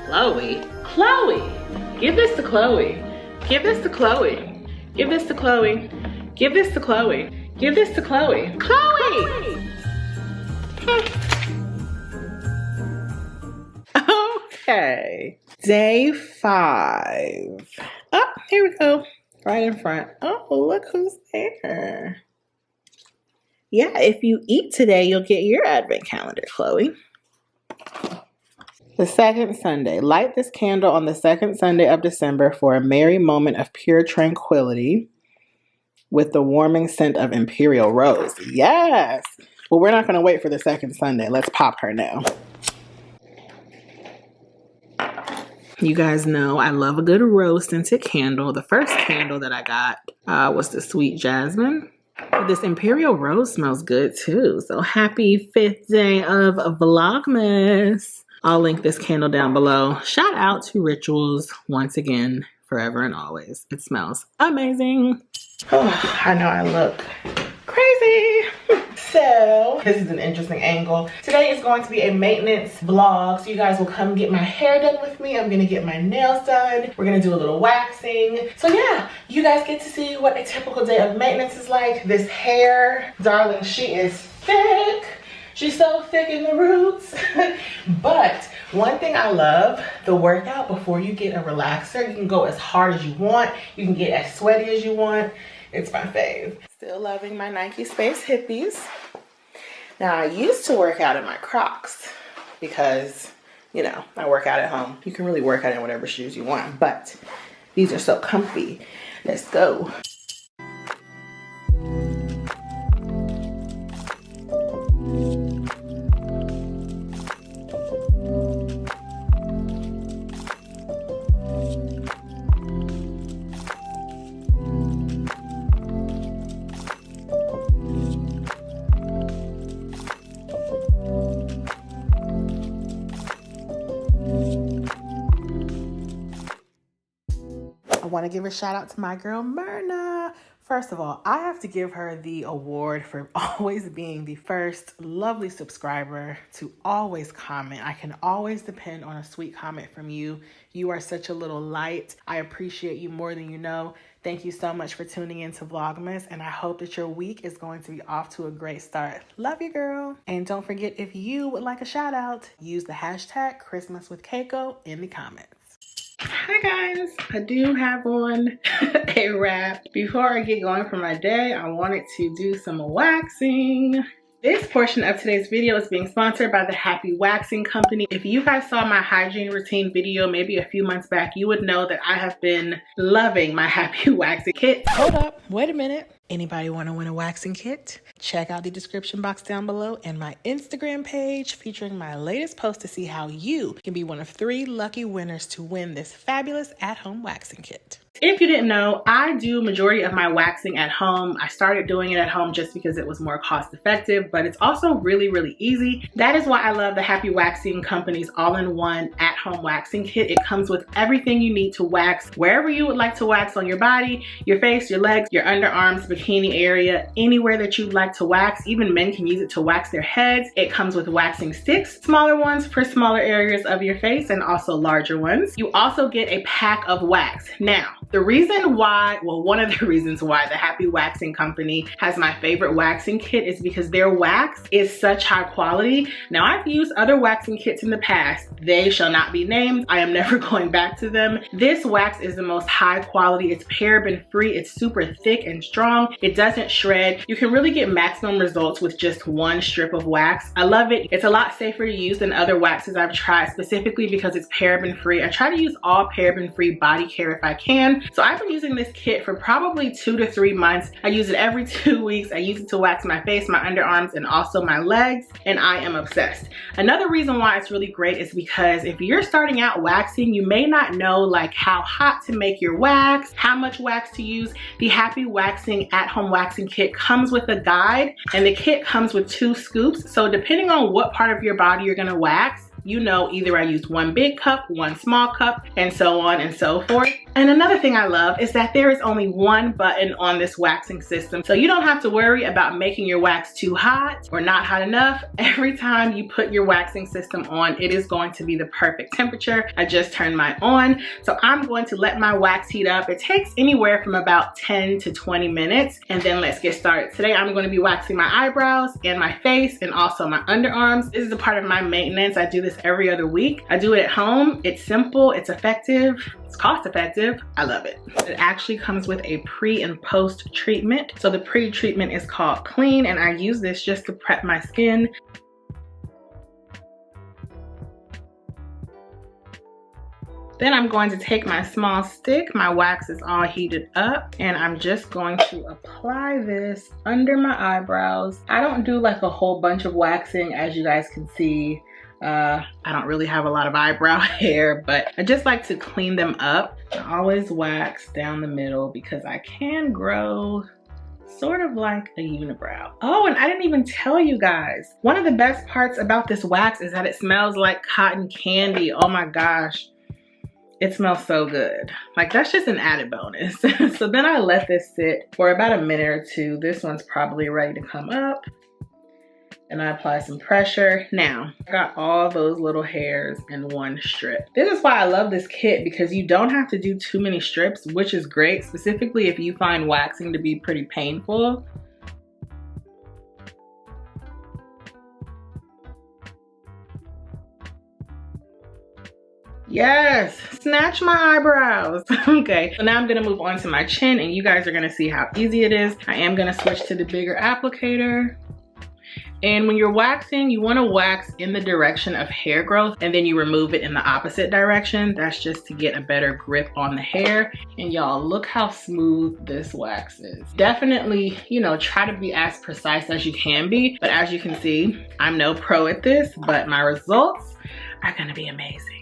Chloe? Chloe! Give this to Chloe. Give this to Chloe. Give this to Chloe. Give this to Chloe. Give this to Chloe. Chloe! Okay. Day 5. Oh, here we go. Right in front. Oh, look who's there. Yeah, if you eat today, you'll get your advent calendar, Chloe. The second Sunday. Light this candle on the second Sunday of December for a merry moment of pure tranquility with the warming scent of Imperial Rose. Yes! Well, we're not going to wait for the second Sunday. Let's pop her now. You guys know I love a good rose scented candle. The first candle that I got was the Sweet Jasmine. This Imperial Rose smells good too. So happy 5th day of Vlogmas. I'll link this candle down below. Shout out to Rituals once again, forever and always. It smells amazing. Oh, I know I look crazy. So this is an interesting angle. Today is going to be a maintenance vlog. So you guys will come get my hair done with me. I'm gonna get my nails done. We're gonna do a little waxing. So yeah, you guys get to see what a typical day of maintenance is like. This hair, darling, she is thick. She's so thick in the roots. But one thing I love, the workout before you get a relaxer, you can go as hard as you want. You can get as sweaty as you want. It's my fave. Still loving my Nike Space Hippies. Now I used to work out in my Crocs because, you know, I work out at home. You can really work out in whatever shoes you want, but these are so comfy. Let's go. I want to give a shout out to my girl Myrna. First of all, I have to give her the award for always being the first lovely subscriber to always comment. I can always depend on a sweet comment from you. You are such a little light. I appreciate you more than you know. Thank you so much for tuning in to Vlogmas, and I hope that your week is going to be off to a great start. Love you, girl. And don't forget, if you would like a shout out, use the hashtag Christmas with Keiko in the comments. Hi guys, I do have on a wrap. Before I get going for my day, I wanted to do some waxing. This portion of today's video is being sponsored by the Happy Waxing Company. If you guys saw my hygiene routine video maybe a few months back, you would know that I have been loving my Happy Waxing kit. Hold up, wait a minute. Anybody want to win a waxing kit? Check out the description box down below and my Instagram page featuring my latest post to see how you can be one of 3 lucky winners to win this fabulous at-home waxing kit. If you didn't know, I do majority of my waxing at home. I started doing it at home just because it was more cost effective, but it's also really, really easy. That is why I love the Happy Waxing Company's all-in-one at-home waxing kit. It comes with everything you need to wax wherever you would like to wax on your body, your face, your legs, your underarms, bikini area, anywhere that you'd like to wax. Even men can use it to wax their heads. It comes with waxing sticks, smaller ones for smaller areas of your face and also larger ones. You also get a pack of wax. Now, the reason why, well, one of the reasons why the Happy Waxing Company has my favorite waxing kit is because their wax is such high quality. Now, I've used other waxing kits in the past. They shall not be named. I am never going back to them. This wax is the most high quality. It's paraben free. It's super thick and strong. It doesn't shred. You can really get maximum results with just one strip of wax. I love it. It's a lot safer to use than other waxes I've tried, specifically because it's paraben free. I try to use all paraben free body care if I can. So I've been using this kit for probably 2 to 3 months. I use it every 2 weeks. I use it to wax my face, my underarms, and also my legs, and I am obsessed. Another reason why it's really great is because if you're starting out waxing, you may not know like how hot to make your wax, how much wax to use. The Happy Waxing at-home waxing kit comes with a guide, and the kit comes with 2 scoops. So depending on what part of your body you're gonna wax, you know, either I use one big cup, one small cup, and so on and so forth. And another thing I love is that there is only one button on this waxing system. So you don't have to worry about making your wax too hot or not hot enough. Every time you put your waxing system on, it is going to be the perfect temperature. I just turned mine on. So I'm going to let my wax heat up. It takes anywhere from about 10 to 20 minutes. And then let's get started. Today I'm going to be waxing my eyebrows and my face and also my underarms. This is a part of my maintenance. I do this every other week. I do it at home. It's simple, it's effective, it's cost effective. I love it. It actually comes with a pre and post treatment. So the pre-treatment is called Clean, and I use this just to prep my skin. Then I'm going to take my small stick. My wax is all heated up, and I'm just going to apply this under my eyebrows. I don't do like a whole bunch of waxing, as you guys can see. I don't really have a lot of eyebrow hair, but I just like to clean them up. I always wax down the middle because I can grow sort of like a unibrow. Oh, and I didn't even tell you guys, one of the best parts about this wax is that it smells like cotton candy. Oh my gosh. It smells so good. Like, that's just an added bonus. So then I let this sit for about a minute or two. This one's probably ready to come up. And I apply some pressure. Now, I got all those little hairs in one strip. This is why I love this kit, because you don't have to do too many strips, which is great, specifically if you find waxing to be pretty painful. Yes, snatch my eyebrows. Okay, so now I'm gonna move on to my chin, and you guys are gonna see how easy it is. I am gonna switch to the bigger applicator. And when you're waxing, you wanna wax in the direction of hair growth, and then you remove it in the opposite direction. That's just to get a better grip on the hair. And y'all, look how smooth this wax is. Definitely, you know, try to be as precise as you can be. But as you can see, I'm no pro at this, but my results are gonna be amazing.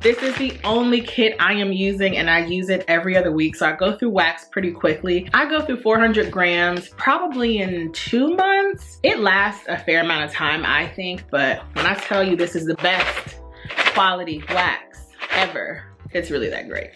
This is the only kit I am using, and I use it every other week. So I go through wax pretty quickly. I go through 400 grams probably in 2 months. It lasts a fair amount of time, I think, but when I tell you this is the best quality wax ever, it's really that great.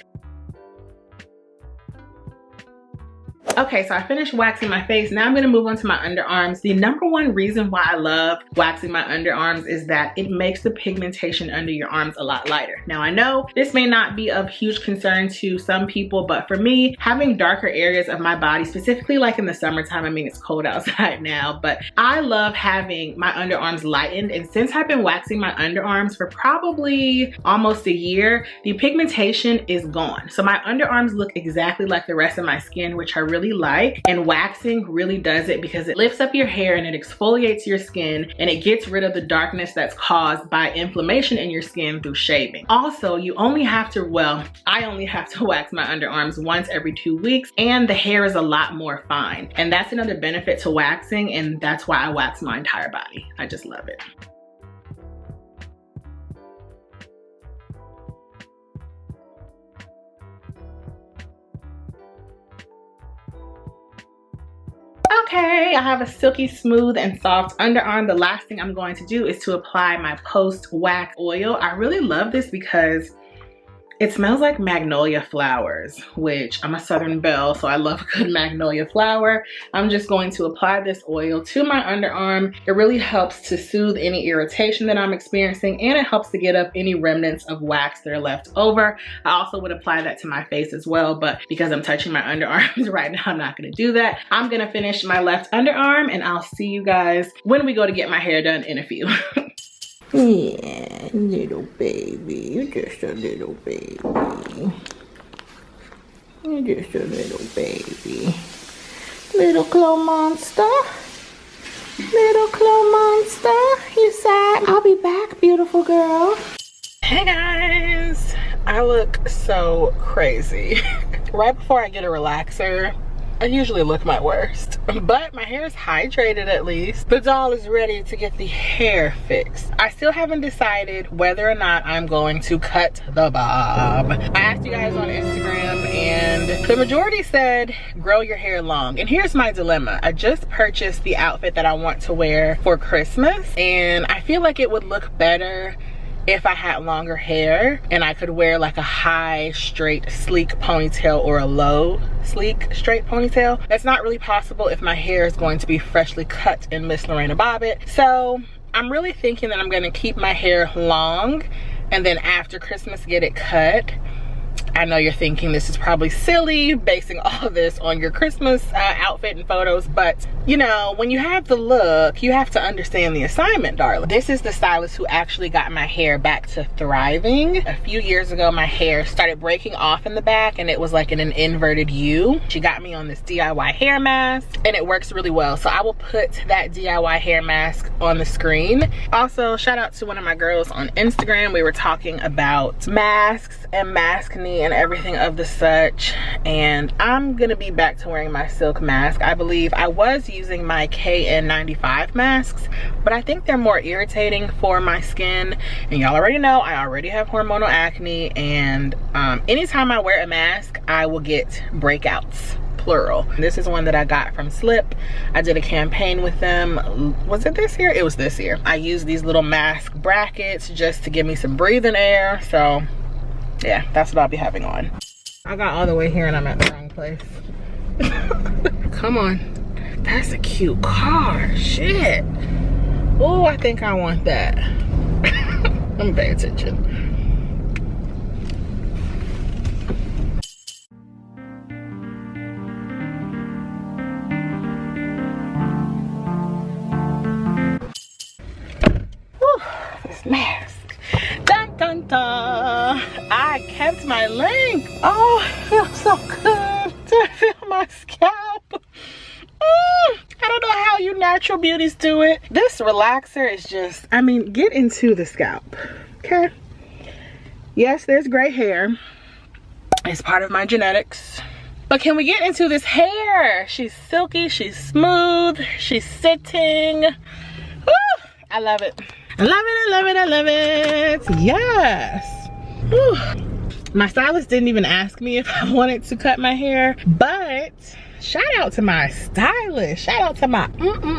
Okay, so I finished waxing my face. Now I'm gonna move on to my underarms. The number one reason why I love waxing my underarms is that it makes the pigmentation under your arms a lot lighter. Now I know this may not be of huge concern to some people, but for me, having darker areas of my body, specifically like in the summertime, I mean, it's cold outside now, but I love having my underarms lightened. And since I've been waxing my underarms for probably almost a year, the pigmentation is gone. So my underarms look exactly like the rest of my skin, which I really like, and waxing really does it because it lifts up your hair and it exfoliates your skin, and it gets rid of the darkness that's caused by inflammation in your skin through shaving. Also, you only have to, well, I only have to wax my underarms once every 2 weeks, and the hair is a lot more fine. And that's another benefit to waxing, and that's why I wax my entire body. I just love it. Okay, I have a silky smooth and soft underarm. The last thing I'm going to do is to apply my post-wax oil. I really love this because it smells like magnolia flowers, which I'm a Southern belle, so I love a good magnolia flower. I'm just going to apply this oil to my underarm. It really helps to soothe any irritation that I'm experiencing, and it helps to get up any remnants of wax that are left over. I also would apply that to my face as well, but because I'm touching my underarms right now, I'm not gonna do that. I'm gonna finish my left underarm, and I'll see you guys when we go to get my hair done in a few. Yeah, little baby, you're just a little baby. You're just a little baby. Little claw monster. Little claw monster. You sad? I'll be back, beautiful girl. Hey guys, I look so crazy. Right before I get a relaxer, I usually look my worst, but my hair is hydrated at least. The doll is ready to get the hair fixed. I still haven't decided whether or not I'm going to cut the bob. I asked you guys on Instagram and the majority said grow your hair long. And here's my dilemma. I just purchased the outfit that I want to wear for Christmas, and I feel like it would look better if I had longer hair and I could wear like a high, straight, sleek ponytail or a low, sleek, straight ponytail. That's not really possible if my hair is going to be freshly cut in Miss Lorena Bobbitt. So I'm really thinking that I'm gonna keep my hair long and then after Christmas get it cut. I know you're thinking this is probably silly, basing all of this on your Christmas outfit and photos, but you know, when you have the look, you have to understand the assignment, darling. This is the stylist who actually got my hair back to thriving. A few years ago, my hair started breaking off in the back and it was like in an inverted U. She got me on this DIY hair mask and it works really well. So I will put that DIY hair mask on the screen. Also, shout out to one of my girls on Instagram. We were talking about masks and maskne and everything of the such, and I'm gonna be back to wearing my silk mask. I believe I was using my KN95 masks, but I think they're more irritating for my skin, and y'all already know I already have hormonal acne, and anytime I wear a mask I will get breakouts, plural. This is one that I got from Slip. I did a campaign with them. Was it this year? It was this year. I used these little mask brackets just to give me some breathing air, so yeah, that's what I'll be having on. I got all the way here and I'm at the wrong place. Come on. That's a cute car. Shit. Oh, I think I want that. Let me pay attention. Whew, this mask. Dun dun dun. I kept my length. Oh, it feels so good to feel my scalp. I don't know how you natural beauties do it. This relaxer is just, I mean, get into the scalp, okay? Yes, there's gray hair. It's part of my genetics. But can we get into this hair? She's silky, she's smooth, she's sitting. Woo, I love it. I love it, I love it, I love it. Yes. Whew. My stylist didn't even ask me if I wanted to cut my hair, but shout out to my stylist. Shout out to my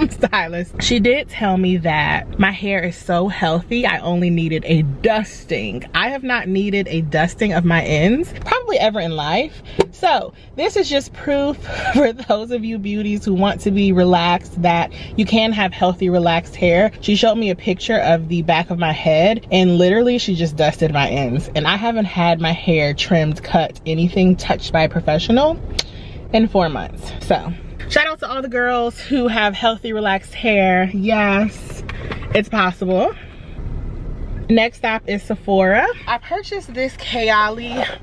stylist. She did tell me that my hair is so healthy, I only needed a dusting. I have not needed a dusting of my ends probably ever in life. So this is just proof for those of you beauties who want to be relaxed that you can have healthy, relaxed hair. She showed me a picture of the back of my head and literally she just dusted my ends. And I haven't had my hair trimmed, cut, anything touched by a professional in 4 months. So shout out to all the girls who have healthy, relaxed hair. Yes, it's possible. Next stop is Sephora. I purchased this Keikobeauty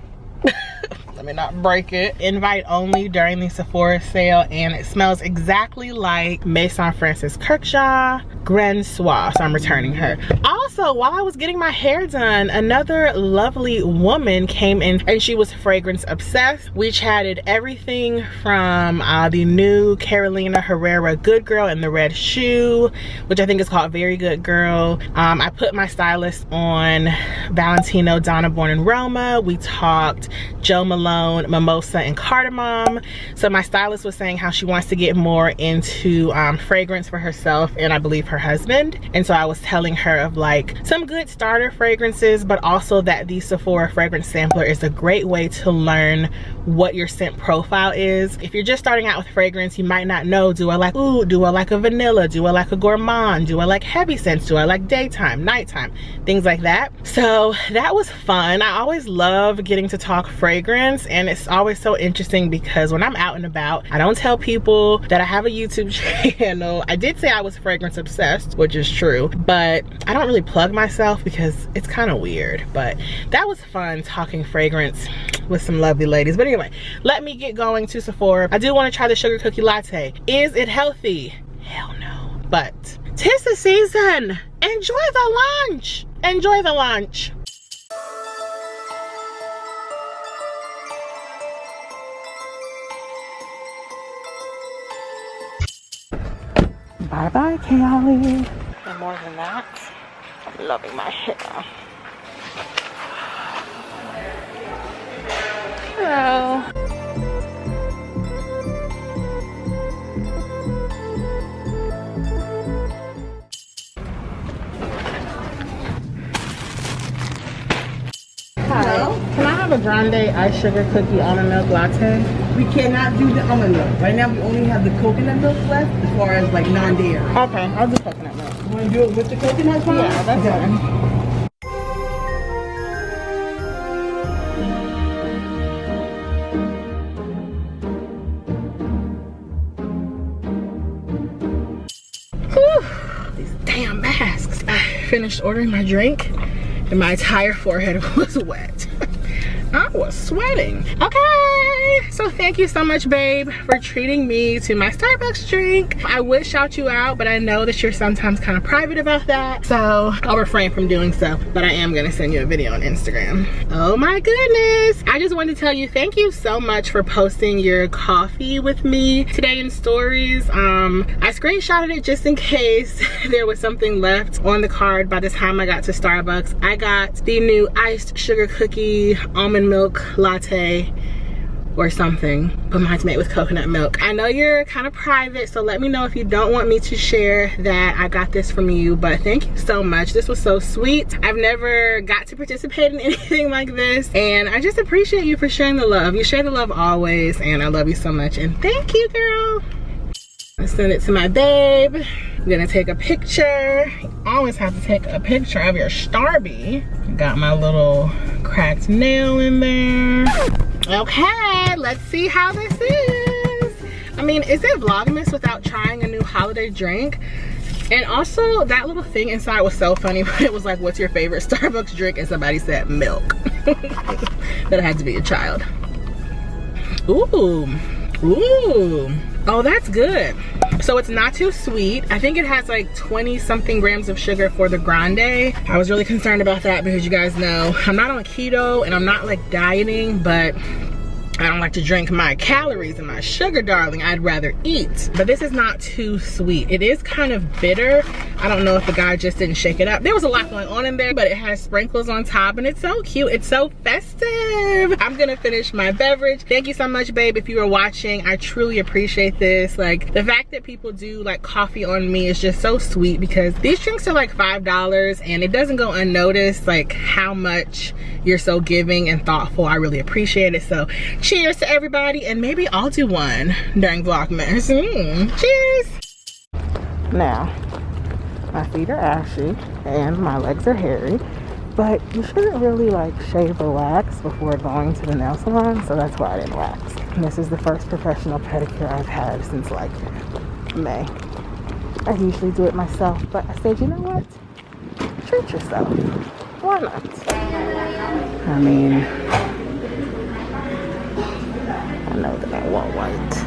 let me not break it, invite only during the Sephora sale, and it smells exactly like Maison Francis Kirkshaw Grand Soir, so I'm returning her. Also, while I was getting my hair done, another lovely woman came in and she was fragrance obsessed. We chatted everything from the new Carolina Herrera Good Girl in the red shoe, which I think is called Very Good Girl. I put my stylist on Valentino Donna Born in Roma. We talked Jo Malone, Mimosa, and Cardamom. So my stylist was saying how she wants to get more into fragrance for herself and I believe her husband. And so I was telling her of like some good starter fragrances, but also that the Sephora fragrance sampler is a great way to learn what your scent profile is. If you're just starting out with fragrance, you might not know, do I like oud, do I like a vanilla, do I like a gourmand, do I like heavy scents, do I like daytime, nighttime, things like that. So that was fun. I always love getting to talk fragrance, and it's always so interesting because when I'm out and about, I don't tell people that I have a YouTube channel. I did say I was fragrance obsessed, which is true, but I don't really plug myself because it's kind of weird. But that was fun talking fragrance with some lovely ladies. But anyway, let me get going to Sephora. I do want to try the sugar cookie latte. Is it healthy? Hell no. But 'tis the season. Enjoy the lunch. Enjoy the lunch. Bye-bye, Callie. And more than that, I'm loving my hair. Hello. Hi. Can I have a grande iced sugar cookie almond milk latte? We cannot do the almond milk. Right now we only have the coconut milk left as far as like non-dairy. Okay, I'll do coconut milk. You want to do it with the coconut? Yeah, that's fine. Whew, these damn masks. I finished ordering my drink and my entire forehead was wet. I was sweating. Okay, so thank you so much, babe, for treating me to my Starbucks drink. I would shout you out, but I know that you're sometimes kind of private about that, so I'll refrain from doing so, but I am gonna send you a video on Instagram. Oh my goodness. I just wanted to tell you thank you so much for posting your coffee with me today in stories. I screenshotted it just in case there was something left on the card by the time I got to Starbucks. I got the new iced sugar cookie almond milk latte or something, but mine's made with coconut milk. I know you're kind of private, so let me know if you don't want me to share that I got this from you, but thank you so much. This was so sweet. I've never got to participate in anything like this, and I just appreciate you for sharing the love. You share the love always, and I love you so much, and thank you, girl. I send it to my babe. I'm gonna take a picture. You always have to take a picture of your Starby. Got my little cracked nail in there. Okay, let's see how this is. I mean, is it Vlogmas without trying a new holiday drink? And also, that little thing inside was so funny, but it was like, what's your favorite Starbucks drink? And somebody said milk. That had to be a child. Ooh, ooh. Oh, that's good. So it's not too sweet. I think it has like 20 something grams of sugar for the grande. I was really concerned about that because you guys know I'm not on keto and I'm not like dieting, but I don't like to drink my calories and my sugar, darling. I'd rather eat. But this is not too sweet. It is kind of bitter. I don't know if the guy just didn't shake it up. There was a lot going on in there, but it has sprinkles on top and it's so cute. It's so festive. I'm gonna finish my beverage. Thank you so much, babe, if you are watching. I truly appreciate this. Like, the fact that people do like coffee on me is just so sweet because these drinks are like $5 and it doesn't go unnoticed like how much you're so giving and thoughtful. I really appreciate it. So cheers to everybody, and maybe I'll do one during Vlogmas. Cheers. Now, my feet are ashy and my legs are hairy, but you shouldn't really like shave or wax before going to the nail salon, so that's why I didn't wax. And this is the first professional pedicure I've had since like May. I usually do it myself, but I said, you know what? Treat yourself. Why not? I mean, I know that I want white.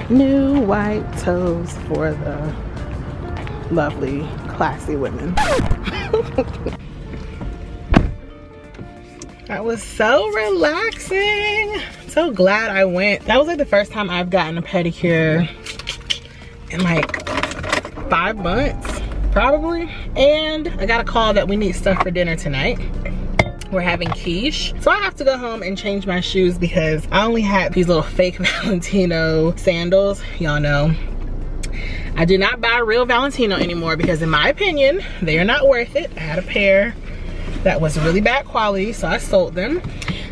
New white toes for the lovely, classy women. That was so relaxing. So glad I went. That was like the first time I've gotten a pedicure in like 5 months, probably. And I got a call that we need stuff for dinner tonight. We're having quiche, so I have to go home and change my shoes because I only had these little fake Valentino sandals. Y'all know I do not buy real Valentino anymore because in my opinion they are not worth it. I had a pair that was really bad quality, so I sold them.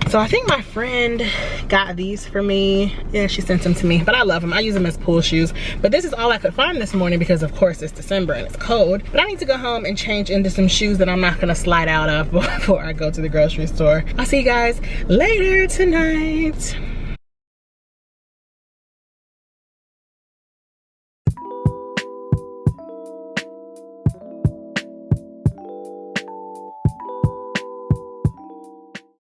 So I think my friend got these for me. Yeah, she sent them to me, but I love them. I use them as pool shoes. But this is all I could find this morning because of course it's December and it's cold. But I need to go home and change into some shoes that I'm not gonna slide out of before I go to the grocery store. I'll see you guys later tonight.